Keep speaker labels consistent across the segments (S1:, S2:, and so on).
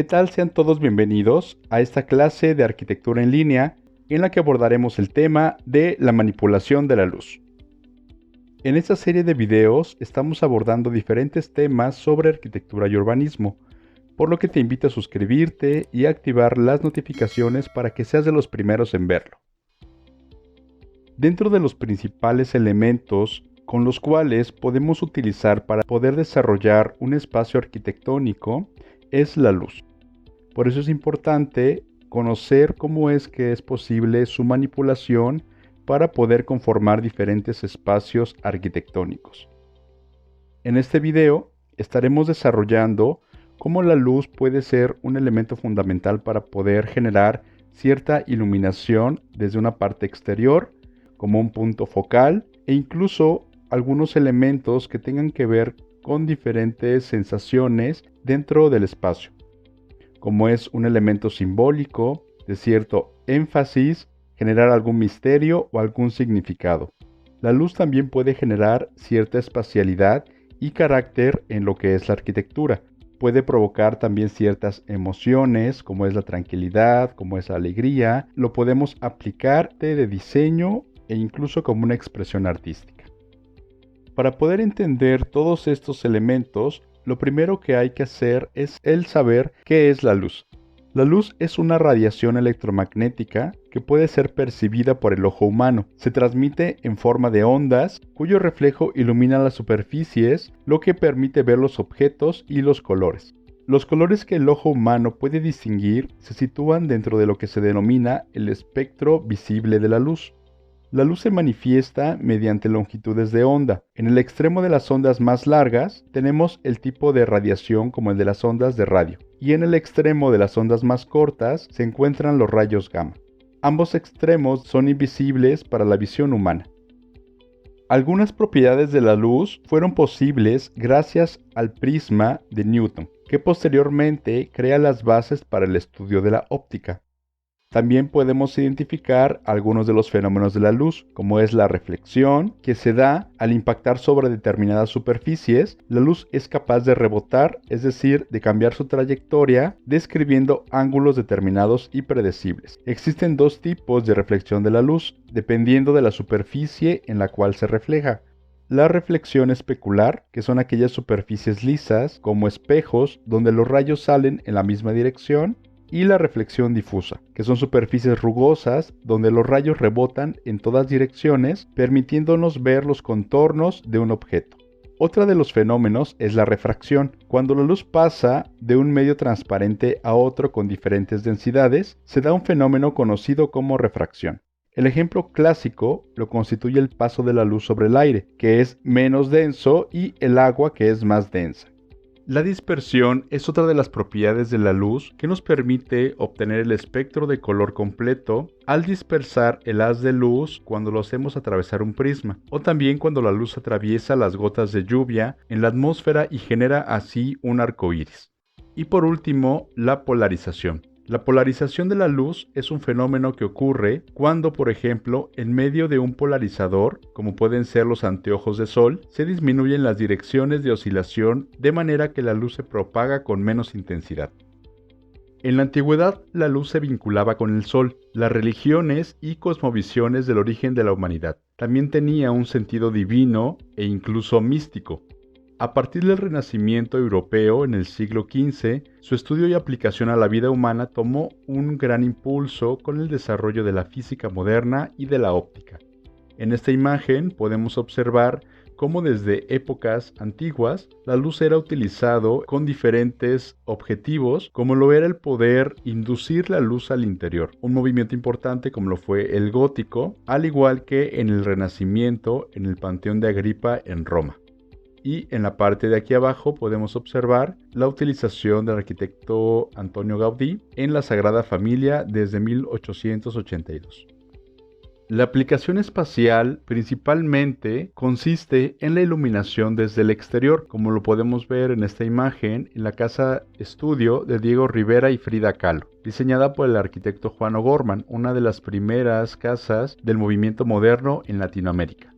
S1: ¿Qué tal? Sean todos bienvenidos a esta clase de arquitectura en línea en la que abordaremos el tema de la manipulación de la luz. En esta serie de videos estamos abordando diferentes temas sobre arquitectura y urbanismo, por lo que te invito a suscribirte y activar las notificaciones para que seas de los primeros en verlo. Dentro de los principales elementos con los cuales podemos utilizar para poder desarrollar un espacio arquitectónico es la luz. Por eso es importante conocer cómo es que es posible su manipulación para poder conformar diferentes espacios arquitectónicos. En este video estaremos desarrollando cómo la luz puede ser un elemento fundamental para poder generar cierta iluminación desde una parte exterior, como un punto focal, e incluso algunos elementos que tengan que ver con diferentes sensaciones dentro del espacio, como es un elemento simbólico, de cierto énfasis, generar algún misterio o algún significado. La luz también puede generar cierta espacialidad y carácter en lo que es la arquitectura. Puede provocar también ciertas emociones, como es la tranquilidad, como es la alegría. Lo podemos aplicar de diseño e incluso como una expresión artística. Para poder entender todos estos elementos, lo primero que hay que hacer es el saber qué es la luz. La luz es una radiación electromagnética que puede ser percibida por el ojo humano. Se transmite en forma de ondas, cuyo reflejo ilumina las superficies, lo que permite ver los objetos y los colores. Los colores que el ojo humano puede distinguir se sitúan dentro de lo que se denomina el espectro visible de la luz. La luz se manifiesta mediante longitudes de onda. En el extremo de las ondas más largas tenemos el tipo de radiación como el de las ondas de radio, y en el extremo de las ondas más cortas se encuentran los rayos gamma. Ambos extremos son invisibles para la visión humana. Algunas propiedades de la luz fueron posibles gracias al prisma de Newton, que posteriormente crea las bases para el estudio de la óptica. También podemos identificar algunos de los fenómenos de la luz, como es la reflexión, que se da al impactar sobre determinadas superficies. La luz es capaz de rebotar, es decir, de cambiar su trayectoria, describiendo ángulos determinados y predecibles. Existen dos tipos de reflexión de la luz, dependiendo de la superficie en la cual se refleja. La reflexión especular, que son aquellas superficies lisas, como espejos, donde los rayos salen en la misma dirección, y la reflexión difusa, que son superficies rugosas donde los rayos rebotan en todas direcciones, permitiéndonos ver los contornos de un objeto. Otra de los fenómenos es la refracción. Cuando la luz pasa de un medio transparente a otro con diferentes densidades, se da un fenómeno conocido como refracción. El ejemplo clásico lo constituye el paso de la luz sobre el aire, que es menos denso, y el agua, que es más densa. La dispersión es otra de las propiedades de la luz que nos permite obtener el espectro de color completo al dispersar el haz de luz cuando lo hacemos atravesar un prisma, o también cuando la luz atraviesa las gotas de lluvia en la atmósfera y genera así un arco iris. Y por último, la polarización. La polarización de la luz es un fenómeno que ocurre cuando, por ejemplo, en medio de un polarizador, como pueden ser los anteojos de sol, se disminuyen las direcciones de oscilación de manera que la luz se propaga con menos intensidad. En la antigüedad, la luz se vinculaba con el sol, las religiones y cosmovisiones del origen de la humanidad. También tenía un sentido divino e incluso místico. A partir del Renacimiento europeo en el siglo XV, su estudio y aplicación a la vida humana tomó un gran impulso con el desarrollo de la física moderna y de la óptica. En esta imagen podemos observar cómo desde épocas antiguas la luz era utilizado con diferentes objetivos, como lo era el poder inducir la luz al interior, un movimiento importante como lo fue el gótico, al igual que en el Renacimiento en el Panteón de Agripa en Roma. Y en la parte de aquí abajo podemos observar la utilización del arquitecto Antonio Gaudí en la Sagrada Familia desde 1882. La aplicación espacial principalmente consiste en la iluminación desde el exterior, como lo podemos ver en esta imagen en la casa estudio de Diego Rivera y Frida Kahlo, diseñada por el arquitecto Juan O'Gorman, una de las primeras casas del movimiento moderno en Latinoamérica.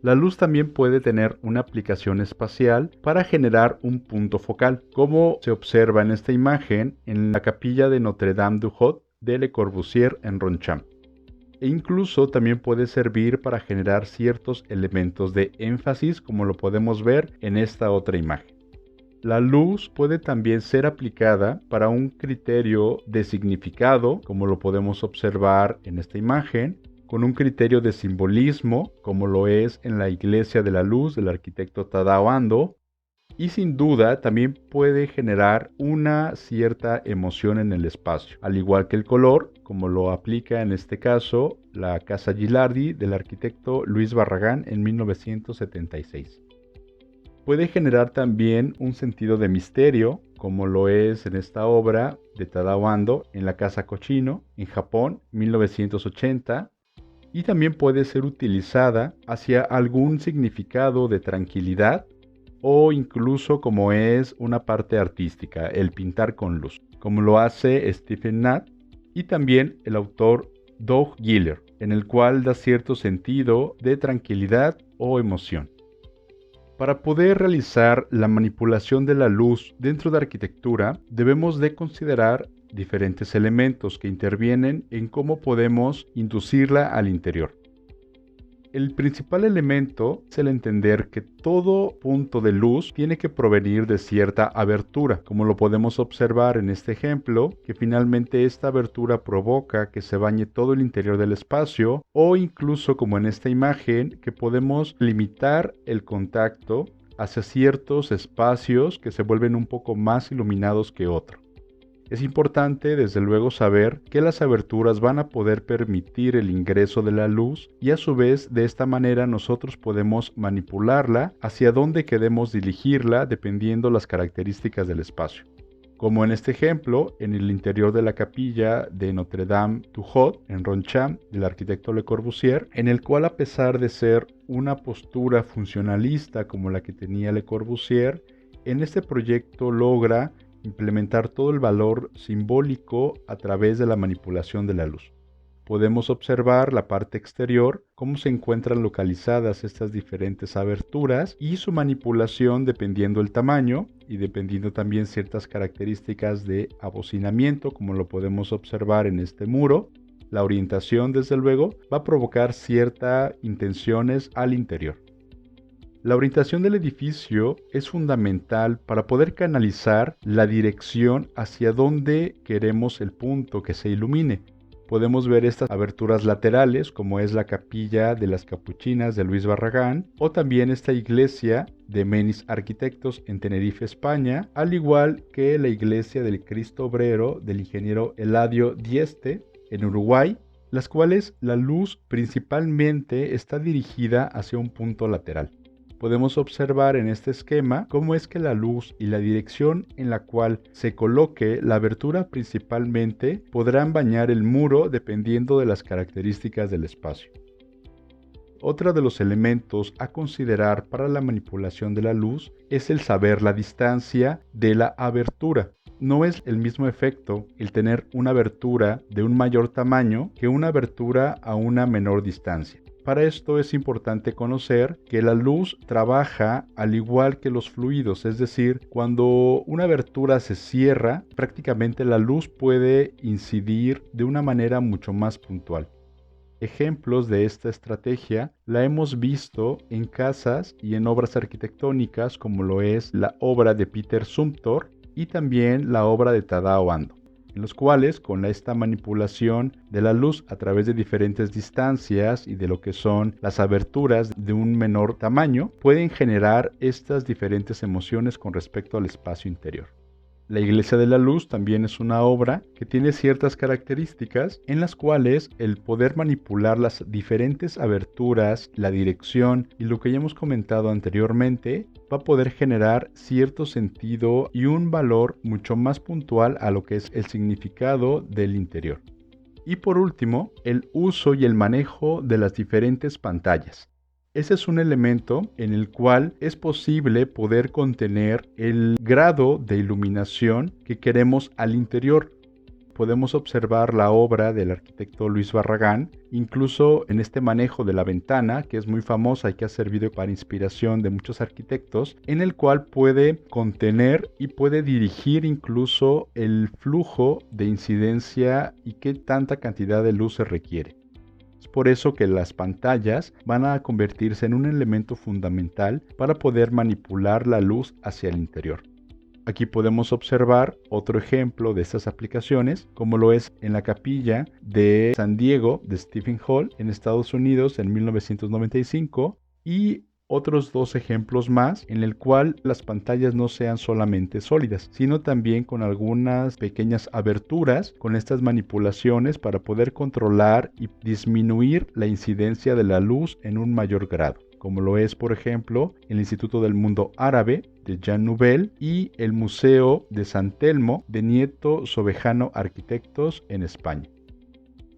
S1: La luz también puede tener una aplicación espacial para generar un punto focal, como se observa en esta imagen en la capilla de Notre-Dame-du-Haut de Le Corbusier en Ronchamp. E incluso también puede servir para generar ciertos elementos de énfasis, como lo podemos ver en esta otra imagen. La luz puede también ser aplicada para un criterio de significado, como lo podemos observar en esta imagen, con un criterio de simbolismo, como lo es en la Iglesia de la Luz del arquitecto Tadao Ando, y sin duda también puede generar una cierta emoción en el espacio, al igual que el color, como lo aplica en este caso la Casa Gilardi del arquitecto Luis Barragán en 1976. Puede generar también un sentido de misterio, como lo es en esta obra de Tadao Ando en la Casa Cochino, en Japón, 1980, y también puede ser utilizada hacia algún significado de tranquilidad o incluso como es una parte artística, el pintar con luz, como lo hace Stephen Knapp y también el autor Doug Giller, en el cual da cierto sentido de tranquilidad o emoción. Para poder realizar la manipulación de la luz dentro de arquitectura, debemos de considerar diferentes elementos que intervienen en cómo podemos inducirla al interior. El principal elemento es el entender que todo punto de luz tiene que provenir de cierta abertura, como lo podemos observar en este ejemplo, que finalmente esta abertura provoca que se bañe todo el interior del espacio, o incluso como en esta imagen, que podemos limitar el contacto hacia ciertos espacios que se vuelven un poco más iluminados que otros. Es importante, desde luego, saber que las aberturas van a poder permitir el ingreso de la luz y a su vez de esta manera nosotros podemos manipularla hacia donde queremos dirigirla dependiendo las características del espacio. Como en este ejemplo, en el interior de la capilla de Notre-Dame-du-Haut en Ronchamp del arquitecto Le Corbusier, en el cual, a pesar de ser una postura funcionalista como la que tenía Le Corbusier, en este proyecto logra implementar todo el valor simbólico a través de la manipulación de la luz. Podemos observar la parte exterior, cómo se encuentran localizadas estas diferentes aberturas y su manipulación dependiendo el tamaño y dependiendo también ciertas características de abocinamiento, como lo podemos observar en este muro. La orientación, desde luego, va a provocar ciertas intenciones al interior. La orientación del edificio es fundamental para poder canalizar la dirección hacia donde queremos el punto que se ilumine. Podemos ver estas aberturas laterales, como es la capilla de las Capuchinas de Luis Barragán, o también esta iglesia de Menis Arquitectos en Tenerife, España, al igual que la iglesia del Cristo Obrero del ingeniero Eladio Dieste en Uruguay, las cuales la luz principalmente está dirigida hacia un punto lateral. Podemos observar en este esquema cómo es que la luz y la dirección en la cual se coloque la abertura principalmente podrán bañar el muro dependiendo de las características del espacio. Otro de los elementos a considerar para la manipulación de la luz es el saber la distancia de la abertura. No es el mismo efecto el tener una abertura de un mayor tamaño que una abertura a una menor distancia. Para esto es importante conocer que la luz trabaja al igual que los fluidos, es decir, cuando una abertura se cierra, prácticamente la luz puede incidir de una manera mucho más puntual. Ejemplos de esta estrategia la hemos visto en casas y en obras arquitectónicas, como lo es la obra de Peter Zumthor y también la obra de Tadao Ando, en los cuales con esta manipulación de la luz a través de diferentes distancias y de lo que son las aberturas de un menor tamaño, pueden generar estas diferentes emociones con respecto al espacio interior. La Iglesia de la Luz también es una obra que tiene ciertas características en las cuales el poder manipular las diferentes aberturas, la dirección y lo que ya hemos comentado anteriormente va a poder generar cierto sentido y un valor mucho más puntual a lo que es el significado del interior. Y por último, el uso y el manejo de las diferentes pantallas. Ese es un elemento en el cual es posible poder contener el grado de iluminación que queremos al interior. podemos observar la obra del arquitecto Luis Barragán, incluso en este manejo de la ventana, que es muy famosa y que ha servido para inspiración de muchos arquitectos, en el cual puede contener y puede dirigir incluso el flujo de incidencia y qué tanta cantidad de luz se requiere. Es por eso que las pantallas van a convertirse en un elemento fundamental para poder manipular la luz hacia el interior. Aquí podemos observar otro ejemplo de estas aplicaciones, como lo es en la capilla de San Diego de Stephen Hall en Estados Unidos en 1995, y otros dos ejemplos más en el cual las pantallas no sean solamente sólidas, sino también con algunas pequeñas aberturas con estas manipulaciones para poder controlar y disminuir la incidencia de la luz en un mayor grado, como lo es, por ejemplo, el Instituto del Mundo Árabe de Jean Nouvel y el Museo de San Telmo de Nieto Sobejano Arquitectos en España.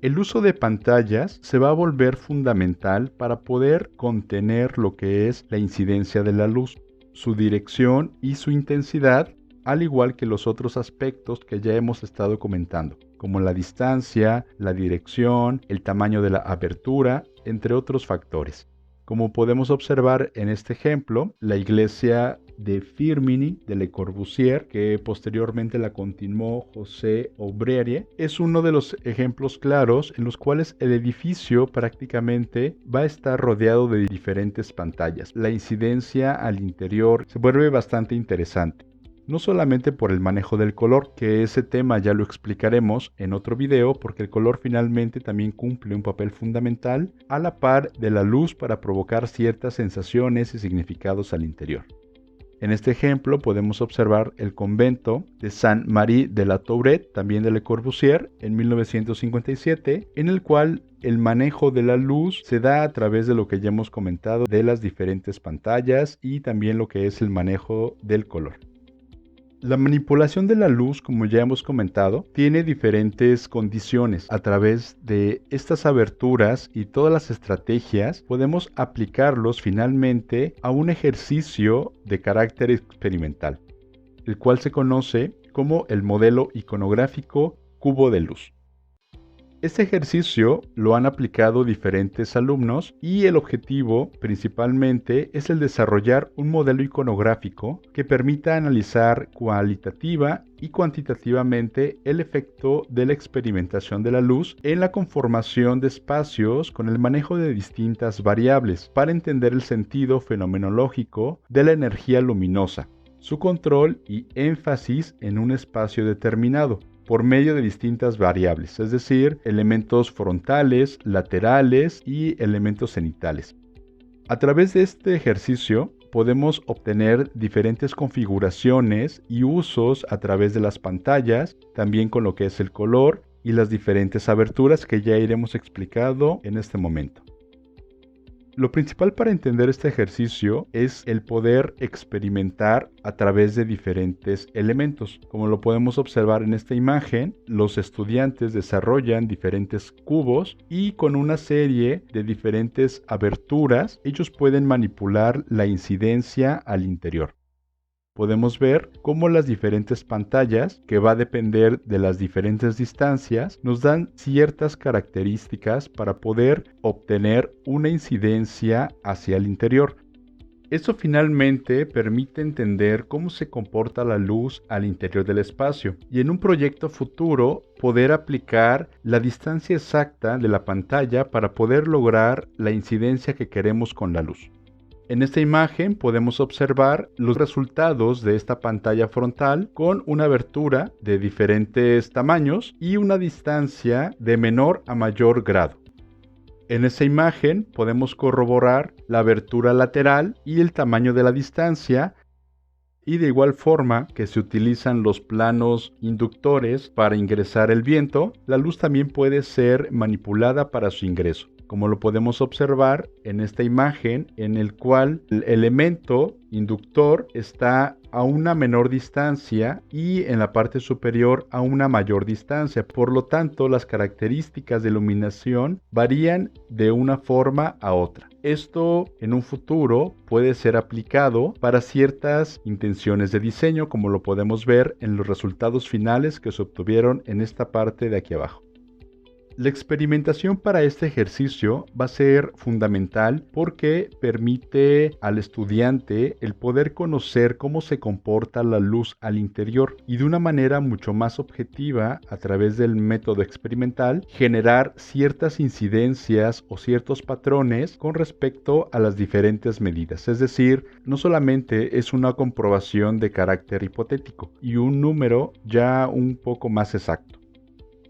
S1: El uso de pantallas se va a volver fundamental para poder contener lo que es la incidencia de la luz, su dirección y su intensidad, al igual que los otros aspectos que ya hemos estado comentando, como la distancia, la dirección, el tamaño de la abertura, entre otros factores. Como podemos observar en este ejemplo, la iglesia de Firminy de Le Corbusier, que posteriormente la continuó José Obrere, es uno de los ejemplos claros en los cuales el edificio prácticamente va a estar rodeado de diferentes pantallas. La incidencia al interior se vuelve bastante interesante. No solamente por el manejo del color, que ese tema ya lo explicaremos en otro video, porque el color finalmente también cumple un papel fundamental a la par de la luz para provocar ciertas sensaciones y significados al interior. En este ejemplo podemos observar el convento de Saint-Marie de la Tourette, también de Le Corbusier, en 1957, en el cual el manejo de la luz se da a través de lo que ya hemos comentado de las diferentes pantallas y también lo que es el manejo del color. La manipulación de la luz, como ya hemos comentado, tiene diferentes condiciones. A través de estas aberturas y todas las estrategias, podemos aplicarlos finalmente a un ejercicio de carácter experimental, el cual se conoce como el modelo iconográfico cubo de luz. Este ejercicio lo han aplicado diferentes alumnos y el objetivo principalmente es el desarrollar un modelo iconográfico que permita analizar cualitativa y cuantitativamente el efecto de la experimentación de la luz en la conformación de espacios con el manejo de distintas variables para entender el sentido fenomenológico de la energía luminosa, su control y énfasis en un espacio determinado, por medio de distintas variables, es decir, elementos frontales, laterales y elementos cenitales. A través de este ejercicio podemos obtener diferentes configuraciones y usos a través de las pantallas, también con lo que es el color y las diferentes aberturas que ya iremos explicando en este momento. Lo principal para entender este ejercicio es el poder experimentar a través de diferentes elementos. Como lo podemos observar en esta imagen, los estudiantes desarrollan diferentes cubos y con una serie de diferentes aberturas, ellos pueden manipular la incidencia al interior. Podemos ver cómo las diferentes pantallas, que va a depender de las diferentes distancias, nos dan ciertas características para poder obtener una incidencia hacia el interior. Esto finalmente permite entender cómo se comporta la luz al interior del espacio y en un proyecto futuro poder aplicar la distancia exacta de la pantalla para poder lograr la incidencia que queremos con la luz. En esta imagen podemos observar los resultados de esta pantalla frontal con una abertura de diferentes tamaños y una distancia de menor a mayor grado. En esta imagen podemos corroborar la abertura lateral y el tamaño de la distancia, y de igual forma que se utilizan los planos inductores para ingresar el viento, la luz también puede ser manipulada para su ingreso. como lo podemos observar en esta imagen, en el cual el elemento inductor está a una menor distancia y en la parte superior a una mayor distancia. Por lo tanto, las características de iluminación varían de una forma a otra. Esto en un futuro puede ser aplicado para ciertas intenciones de diseño, como lo podemos ver en los resultados finales que se obtuvieron en esta parte de aquí abajo. La experimentación para este ejercicio va a ser fundamental porque permite al estudiante el poder conocer cómo se comporta la luz al interior y de una manera mucho más objetiva, a través del método experimental, generar ciertas incidencias o ciertos patrones con respecto a las diferentes medidas. Es decir, no solamente es una comprobación de carácter hipotético y un número ya un poco más exacto.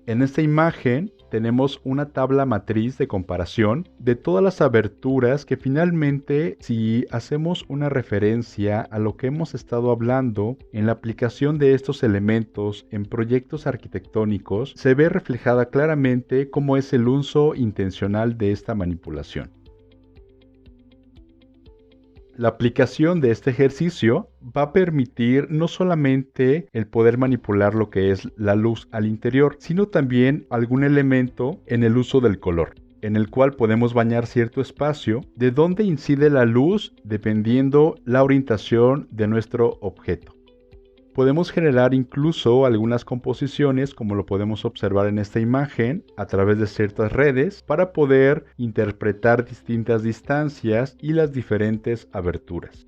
S1: En esta imagen tenemos una tabla matriz de comparación de todas las aberturas que finalmente, si hacemos una referencia a lo que hemos estado hablando en la aplicación de estos elementos en proyectos arquitectónicos, se ve reflejada claramente cómo es el uso intencional de esta manipulación. La aplicación de este ejercicio va a permitir no solamente el poder manipular lo que es la luz al interior, sino también algún elemento en el uso del color, en el cual podemos bañar cierto espacio de donde incide la luz dependiendo la orientación de nuestro objeto. Podemos generar incluso algunas composiciones, como lo podemos observar en esta imagen, a través de ciertas redes para poder interpretar distintas distancias y las diferentes aberturas.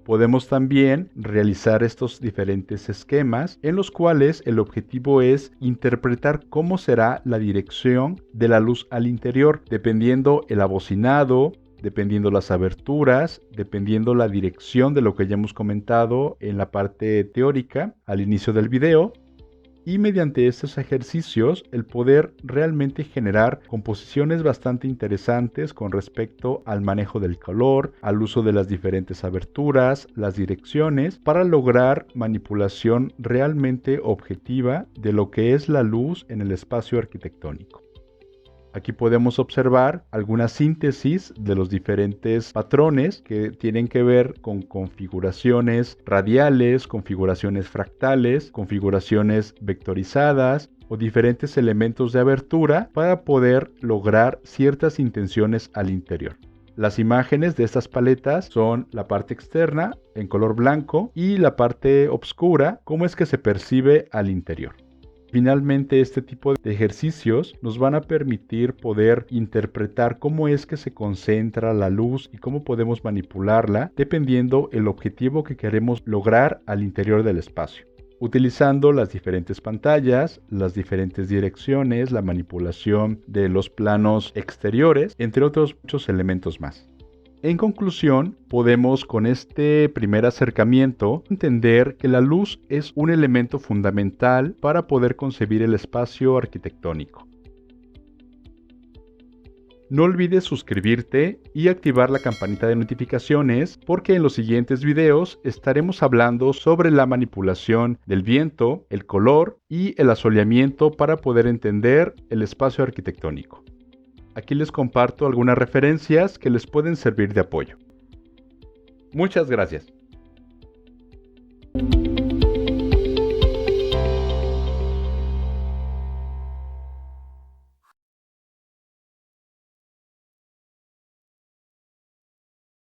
S1: Podemos también realizar estos diferentes esquemas en los cuales el objetivo es interpretar cómo será la dirección de la luz al interior, dependiendo el abocinado, dependiendo las aberturas, dependiendo la dirección de lo que ya hemos comentado en la parte teórica al inicio del video, y mediante estos ejercicios el poder realmente generar composiciones bastante interesantes con respecto al manejo del color, al uso de las diferentes aberturas, las direcciones, para lograr manipulación realmente objetiva de lo que es la luz en el espacio arquitectónico. Aquí podemos observar alguna síntesis de los diferentes patrones que tienen que ver con configuraciones radiales, configuraciones fractales, configuraciones vectorizadas o diferentes elementos de abertura para poder lograr ciertas intenciones al interior. Las imágenes de estas paletas son la parte externa en color blanco y la parte oscura, cómo es que se percibe al interior. Finalmente, este tipo de ejercicios nos van a permitir poder interpretar cómo es que se concentra la luz y cómo podemos manipularla dependiendo el objetivo que queremos lograr al interior del espacio, utilizando las diferentes pantallas, las diferentes direcciones, la manipulación de los planos exteriores, entre otros muchos elementos más. En conclusión, podemos con este primer acercamiento entender que la luz es un elemento fundamental para poder concebir el espacio arquitectónico. No olvides suscribirte y activar la campanita de notificaciones porque en los siguientes videos estaremos hablando sobre la manipulación del viento, el color y el asoleamiento para poder entender el espacio arquitectónico. Aquí les comparto algunas referencias que les pueden servir de apoyo. Muchas gracias.